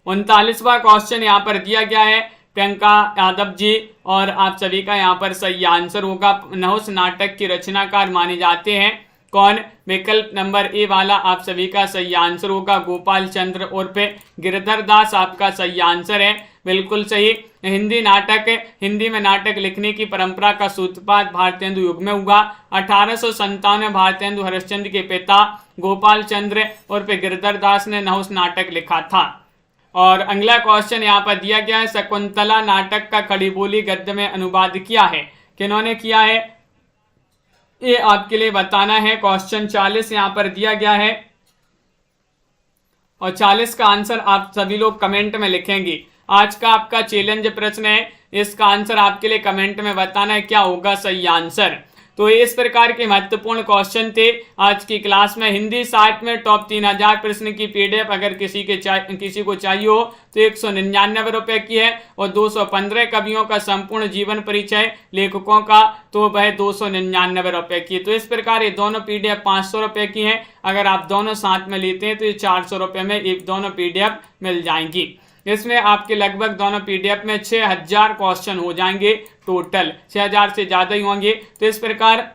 39वां क्वेश्चन यहाँ पर दिया गया है प्रियंका यादव जी और आप सभी का यहाँ पर सही आंसर होगा। नहुस नाटक के रचनाकार माने जाते हैं कौन? विकल्प नंबर ए वाला आप सभी का सही आंसर होगा गोपाल चंद्र उर्फ गिरधर दास आपका सही आंसर है, बिल्कुल सही। हिंदी में नाटक लिखने की परंपरा का सूत्रपात भारतेंदु युग में हुआ। 1857 में भारतेंदु हरिश्चंद्र के पिता गोपाल चंद्र उर्फ गिरधर दास ने नहुस नाटक लिखा था। और अगला क्वेश्चन यहाँ पर दिया गया है, शकुंतला नाटक का खड़ी बोली गद्य में अनुवाद किया है, किन्होंने किया है? ये आपके लिए बताना है। क्वेश्चन 40 यहाँ पर दिया गया है और 40 का आंसर आप सभी लोग कमेंट में लिखेंगे। आज का आपका चैलेंज प्रश्न है, इसका आंसर आपके लिए कमेंट में बताना है क्या होगा सही आंसर। तो इस प्रकार के महत्वपूर्ण क्वेश्चन थे आज की क्लास में। हिंदी साहित्य में टॉप 3000 प्रश्न की पीडीएफ अगर किसी को चाहिए हो तो 199 रुपए की है और 215 कवियों का संपूर्ण जीवन परिचय लेखकों का तो वह 299 रुपए की। तो इस प्रकार ये दोनों पीडीएफ 500 रुपए की हैं। अगर आप दोनों साथ में लेते हैं तो ये 400 रुपए में ये दोनों पीडीएफ मिल जाएंगी। इसमें आपके लगभग दोनों पीडीएफ में 6000 क्वेश्चन हो जाएंगे, टोटल 6000 से ज़्यादा ही होंगे। तो इस प्रकार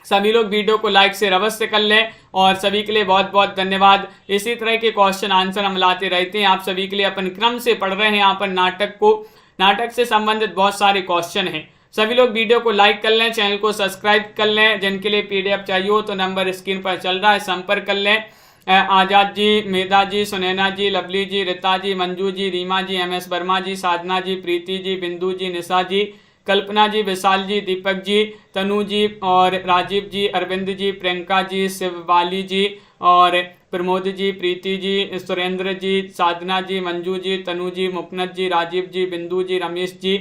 सभी लोग वीडियो को लाइक से अवश्य कर लें और सभी के लिए बहुत बहुत धन्यवाद। इसी तरह के क्वेश्चन आंसर हम लाते रहते हैं आप सभी के लिए। अपन क्रम से पढ़ रहे हैं यहाँ पर नाटक से संबंधित बहुत सारे क्वेश्चन हैं। सभी लोग वीडियो को लाइक कर लें, चैनल को सब्सक्राइब कर लें। जिनके लिए PDF चाहिए हो तो नंबर स्क्रीन पर चल रहा है, संपर्क कर लें। आजाद जी, मेधा जी, सुनैना जी, लवली जी, रीता जी, मंजू जी, रीमा जी, MS वर्मा जी, साधना जी, प्रीति जी, बिंदु जी, निशा जी, कल्पना जी, विशाल जी, दीपक जी, तनु जी और राजीव जी, अरविंद जी, प्रियंका जी, शिववाली जी और प्रमोद जी, प्रीति जी, सुरेंद्र जी, साधना जी, मंजू जी, तनु जी, मुकनत जी, राजीव जी, बिंदु जी, रमेश जी,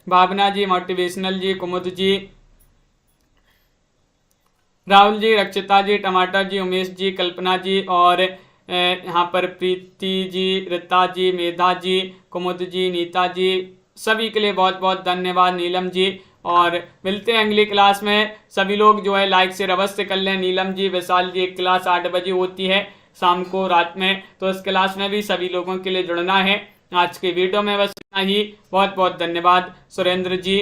भावना जी, मोटिवेशनल जी, कुमुद जी, राहुल जी, रक्षिता जी, टमाटर जी, उमेश जी, कल्पना जी और यहाँ पर प्रीति जी, रीता जी, मेधा जी, कुमुद जी, नीता जी, सभी के लिए बहुत बहुत धन्यवाद। नीलम जी, और मिलते हैं अगली क्लास में। सभी लोग जो है लाइक से अवश्य कर लें। नीलम जी, विशाल जी, एक क्लास 8 बजे होती है शाम को, रात में, तो इस क्लास में भी सभी लोगों के लिए जुड़ना है। आज की वीडियो में बस इतना ही। बहुत बहुत धन्यवाद सुरेंद्र जी।